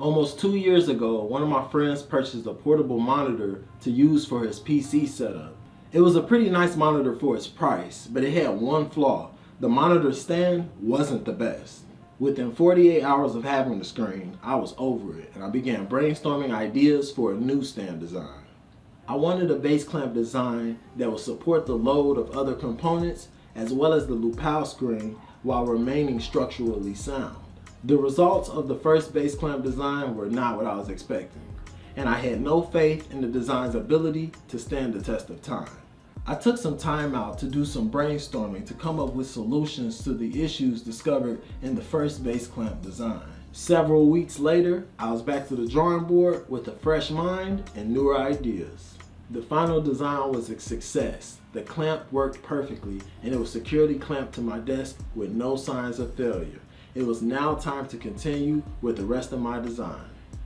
Almost 2 years ago, one of my friends purchased a portable monitor to use for his PC setup. It was a pretty nice monitor for its price, but it had one flaw. The monitor stand wasn't the best. Within 48 hours of having the screen, I was over it and I began brainstorming ideas for a new stand design. I wanted a base clamp design that would support the load of other components as well as the Lepow screen while remaining structurally sound. The results of the first base clamp design were not what I was expecting, and I had no faith in the design's ability to stand the test of time. I took some time out to do some brainstorming to come up with solutions to the issues discovered in the first base clamp design. Several weeks later, I was back to the drawing board with a fresh mind and newer ideas. The final design was a success. The clamp worked perfectly and it was securely clamped to my desk with no signs of failure. It was now time to continue with the rest of my design.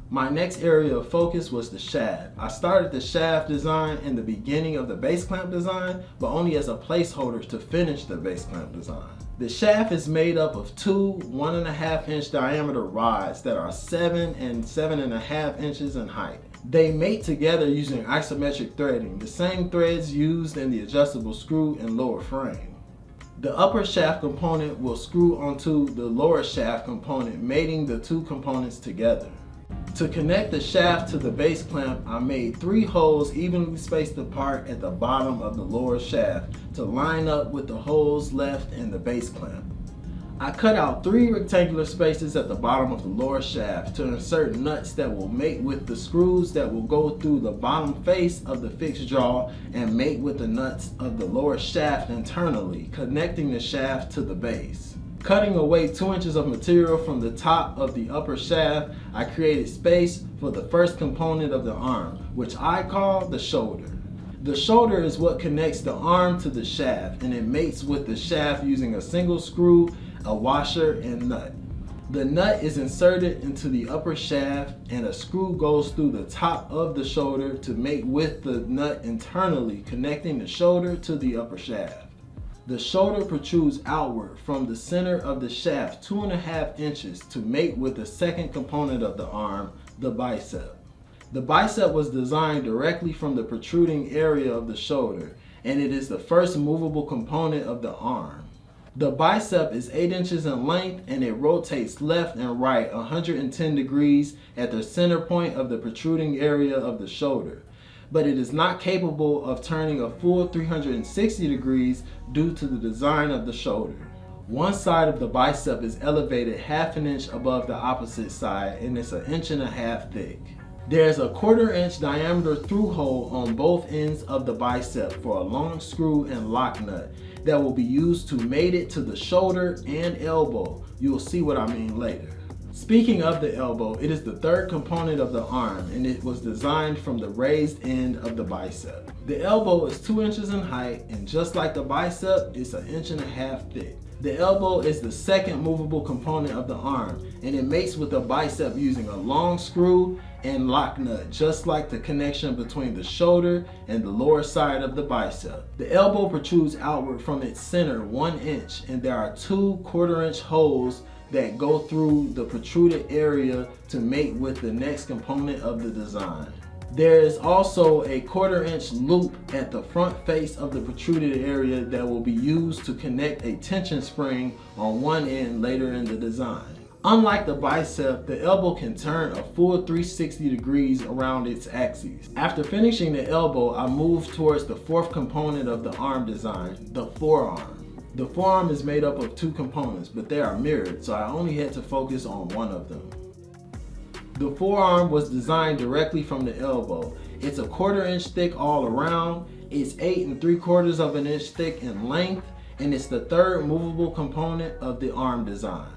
My next area of focus was the shaft. I started the shaft design in the beginning of the base clamp design, but only as a placeholder to finish the base clamp design. The shaft is made up of two 1.5 inch diameter rods that are 7 and 7.5 inches in height. They mate together using isometric threading, the same threads used in the adjustable screw and lower frame. The upper shaft component will screw onto the lower shaft component, mating the two components together. To connect the shaft to the base clamp, I made 3 holes evenly spaced apart at the bottom of the lower shaft to line up with the holes left in the base clamp. I cut out 3 rectangular spaces at the bottom of the lower shaft to insert nuts that will mate with the screws that will go through the bottom face of the fixed jaw and mate with the nuts of the lower shaft internally, connecting the shaft to the base. Cutting away 2 inches of material from the top of the upper shaft, I created space for the first component of the arm, which I call the shoulder. The shoulder is what connects the arm to the shaft, and it mates with the shaft using a single screw, a washer, and nut. The nut is inserted into the upper shaft and a screw goes through the top of the shoulder to mate with the nut internally, connecting the shoulder to the upper shaft. The shoulder protrudes outward from the center of the shaft 2.5 inches to mate with the second component of the arm, the bicep. The bicep was designed directly from the protruding area of the shoulder, and it is the first movable component of the arm. The bicep is 8 inches in length and it rotates left and right 110 degrees at the center point of the protruding area of the shoulder, but it is not capable of turning a full 360 degrees due to the design of the shoulder. One side of the bicep is elevated 1/2 inch above the opposite side and it's 1.5 inches thick. There's a 1/4 inch diameter through hole on both ends of the bicep for a long screw and lock nut that will be used to mate it to the shoulder and elbow. You'll see what I mean later. Speaking of the elbow, it is the third component of the arm and it was designed from the raised end of the bicep. The elbow is 2 inches in height and just like the bicep, it's 1.5 inches thick. The elbow is the second movable component of the arm and it mates with the bicep using a long screw and lock nut, just like the connection between the shoulder and the lower side of the bicep. The elbow protrudes outward from its center 1 inch and there are 2 1/4 inch holes that go through the protruded area to mate with the next component of the design. There is also a 1/4 inch loop at the front face of the protruded area that will be used to connect a tension spring on one end later in the design. Unlike the bicep, the elbow can turn a full 360 degrees around its axis. After finishing the elbow, I moved towards the fourth component of the arm design, the forearm. The forearm is made up of 2 components, but they are mirrored, so I only had to focus on one of them. The forearm was designed directly from the elbow. It's a 1/4 inch thick all around, it's 8 3/4 inch thick in length, and it's the third movable component of the arm design.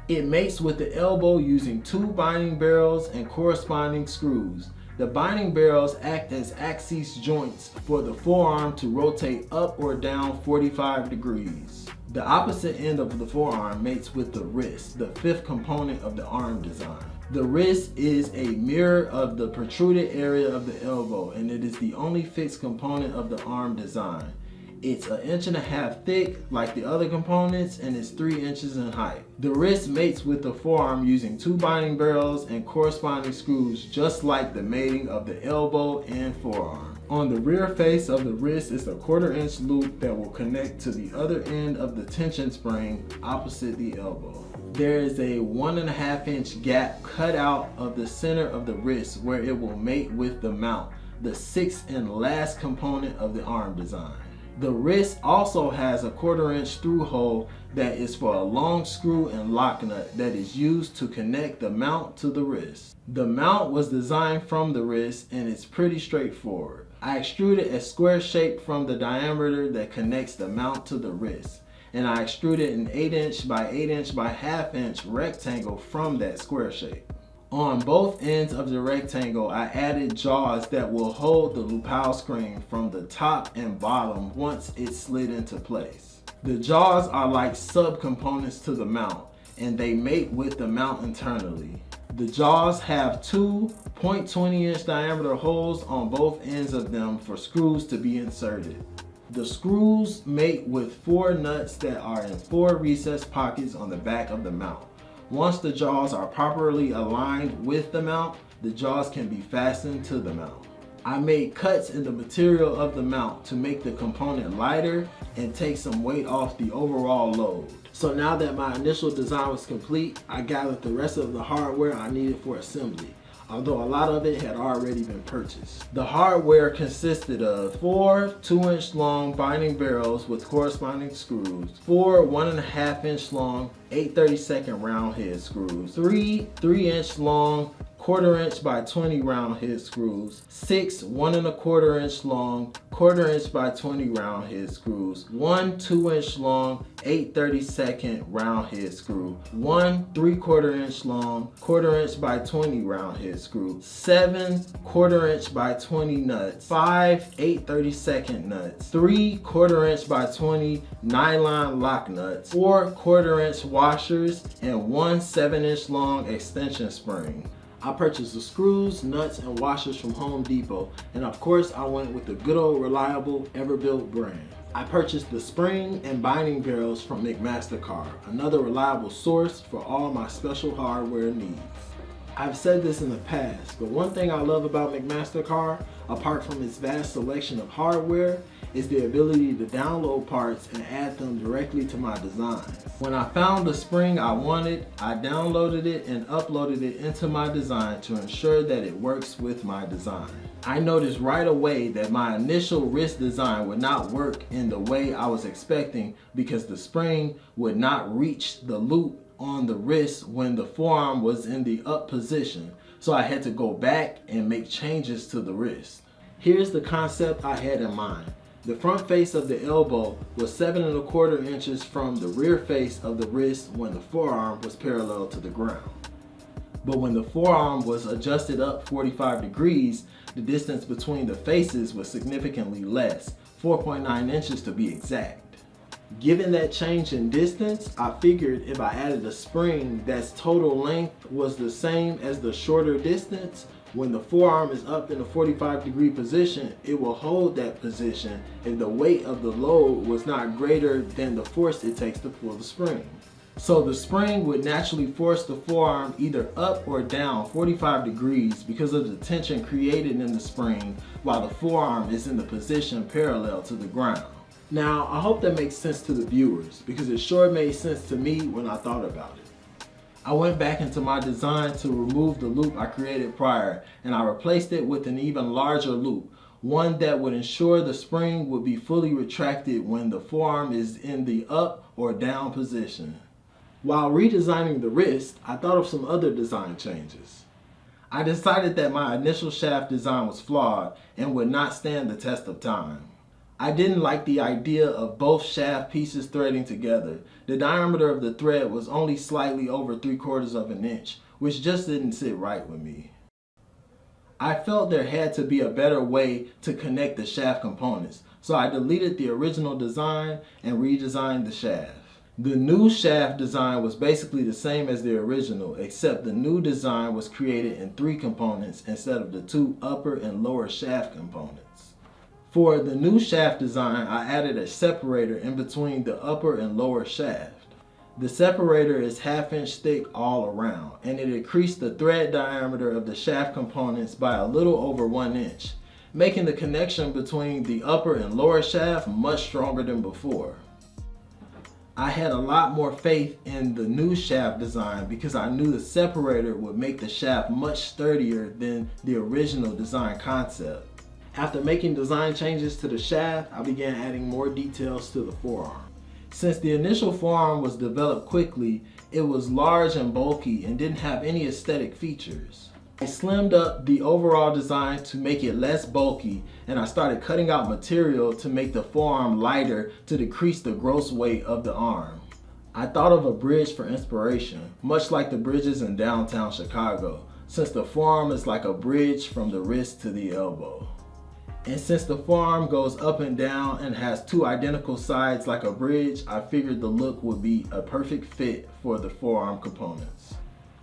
It mates with the elbow using 2 binding barrels and corresponding screws. The binding barrels act as axis joints for the forearm to rotate up or down 45 degrees. The opposite end of the forearm mates with the wrist, the 5th component of the arm design. The wrist is a mirror of the protruded area of the elbow and it is the only fixed component of the arm design. It's 1.5 inches thick like the other components, and it's 3 inches in height. The wrist mates with the forearm using 2 binding barrels and corresponding screws, just like the mating of the elbow and forearm. On the rear face of the wrist is a 1/4 inch loop that will connect to the other end of the tension spring opposite the elbow. There is a 1.5 inch gap cut out of the center of the wrist where it will mate with the mount, the 6th and last component of the arm design. The wrist also has a 1/4 inch through hole that is for a long screw and lock nut that is used to connect the mount to the wrist. The mount was designed from the wrist and it's pretty straightforward. I extruded a square shape from the diameter that connects the mount to the wrist, and I extruded an 8 inch by 8 inch by 1/2 inch rectangle from that square shape. On both ends of the rectangle, I added jaws that will hold the Lepow screen from the top and bottom once it's slid into place. The jaws are like subcomponents to the mount, and they mate with the mount internally. The jaws have 2 0.20 inch diameter holes on both ends of them for screws to be inserted. The screws mate with 4 nuts that are in 4 recessed pockets on the back of the mount. Once the jaws are properly aligned with the mount, the jaws can be fastened to the mount. I made cuts in the material of the mount to make the component lighter and take some weight off the overall load. So now that my initial design was complete, I gathered the rest of the hardware I needed for assembly, although a lot of it had already been purchased. The hardware consisted of 4 2-inch long binding barrels with corresponding screws, 4 1.5 inch long 8/32 round head screws, 3 3-inch long 1/4 inch by 20 round head screws, 6 1.25 inch long 1/4 inch by 20 round head screws, 1 2-inch long 8/32 round head screw, 1 3/4 inch long 1/4 inch by 20 round head screw, 7 1/4 inch by 20 nuts, 5 8/32 nuts, 3 1/4 inch by 20 nylon lock nuts, 4 1/4 inch washers, and 1 7-inch long extension spring. I purchased the screws, nuts, and washers from Home Depot, and of course I went with the good old reliable Everbuilt brand. I purchased the spring and binding barrels from McMaster-Carr, another reliable source for all my special hardware needs. I've said this in the past, but one thing I love about McMaster-Carr, apart from its vast selection of hardware, is the ability to download parts and add them directly to my design. When I found the spring I wanted, I downloaded it and uploaded it into my design to ensure that it works with my design. I noticed right away that my initial wrist design would not work in the way I was expecting because the spring would not reach the loop on the wrist when the forearm was in the up position, so I had to go back and make changes to the wrist. Here's the concept I had in mind. The front face of the elbow was 7 1/4 inches from the rear face of the wrist when the forearm was parallel to the ground. But when the forearm was adjusted up 45 degrees, the distance between the faces was significantly less, 4.9 inches to be exact. Given that change in distance, I figured if I added a spring that's total length was the same as the shorter distance, when the forearm is up in a 45-degree position, it will hold that position if the weight of the load was not greater than the force it takes to pull the spring. So the spring would naturally force the forearm either up or down 45 degrees because of the tension created in the spring while the forearm is in the position parallel to the ground. Now, I hope that makes sense to the viewers because it sure made sense to me when I thought about it. I went back into my design to remove the loop I created prior, and I replaced it with an even larger loop, one that would ensure the spring would be fully retracted when the forearm is in the up or down position. While redesigning the wrist, I thought of some other design changes. I decided that my initial shaft design was flawed and would not stand the test of time. I didn't like the idea of both shaft pieces threading together. The diameter of the thread was only slightly over 3/4 of an inch, which just didn't sit right with me. I felt there had to be a better way to connect the shaft components, so I deleted the original design and redesigned the shaft. The new shaft design was basically the same as the original, except the new design was created in 3 components instead of the 2 upper and lower shaft components. For the new shaft design, I added a separator in between the upper and lower shaft. The separator is 1/2 inch thick all around, and it increased the thread diameter of the shaft components by a little over 1 inch, making the connection between the upper and lower shaft much stronger than before. I had a lot more faith in the new shaft design because I knew the separator would make the shaft much sturdier than the original design concept. After making design changes to the shaft, I began adding more details to the forearm. Since the initial forearm was developed quickly, it was large and bulky and didn't have any aesthetic features. I slimmed up the overall design to make it less bulky, and I started cutting out material to make the forearm lighter to decrease the gross weight of the arm. I thought of a bridge for inspiration, much like the bridges in downtown Chicago, since the forearm is like a bridge from the wrist to the elbow. And since the forearm goes up and down and has 2 identical sides like a bridge, I figured the look would be a perfect fit for the forearm components.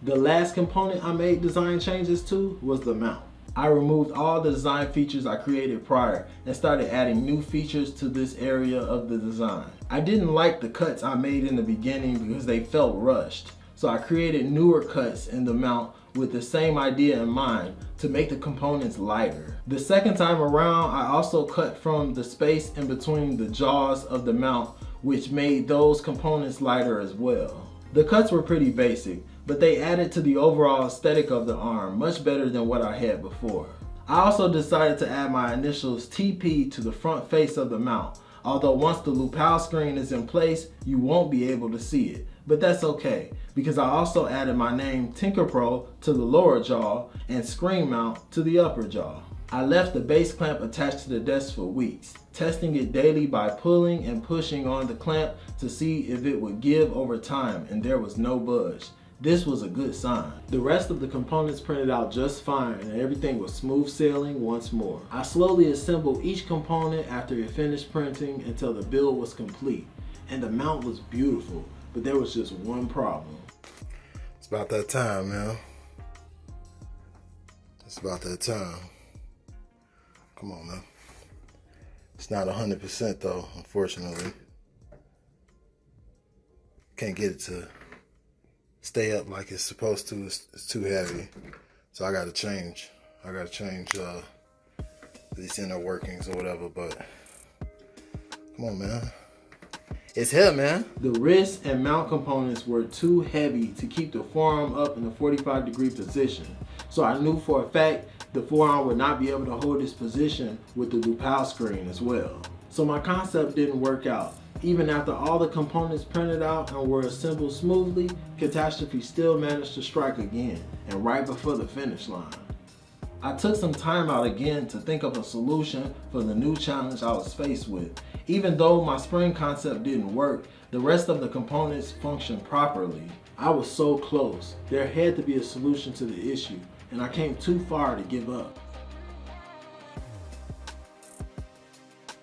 The last component I made design changes to was the mount. I removed all the design features I created prior and started adding new features to this area of the design. I didn't like the cuts I made in the beginning because they felt rushed, so I created newer cuts in the mount with the same idea in mind to make the components lighter. The second time around, I also cut from the space in between the jaws of the mount, which made those components lighter as well. The cuts were pretty basic, but they added to the overall aesthetic of the arm much better than what I had before. I also decided to add my initials TP to the front face of the mount, although once the Lepow screen is in place, you won't be able to see it. But that's okay, because I also added my name TinkerPro to the lower jaw and screen mount to the upper jaw. I left the base clamp attached to the desk for weeks, testing it daily by pulling and pushing on the clamp to see if it would give over time, and there was no budge. This was a good sign. The rest of the components printed out just fine and everything was smooth sailing once more. I slowly assembled each component after it finished printing until the build was complete, and the mount was beautiful. But there was just one problem. It's about that time, man. It's about that time. Come on, man. It's not 100% though, unfortunately. Can't get it to stay up like it's supposed to. It's too heavy. So I gotta change. These inner workings or whatever, but come on, man. It's here, man. The wrist and mount components were too heavy to keep the forearm up in a 45-degree position. So I knew for a fact the forearm would not be able to hold this position with the Lepow screen as well. So my concept didn't work out. Even after all the components printed out and were assembled smoothly, catastrophe still managed to strike again, and right before the finish line. I took some time out again to think of a solution for the new challenge I was faced with. Even though my spring concept didn't work, the rest of the components functioned properly. I was so close. There had to be a solution to the issue, and I came too far to give up.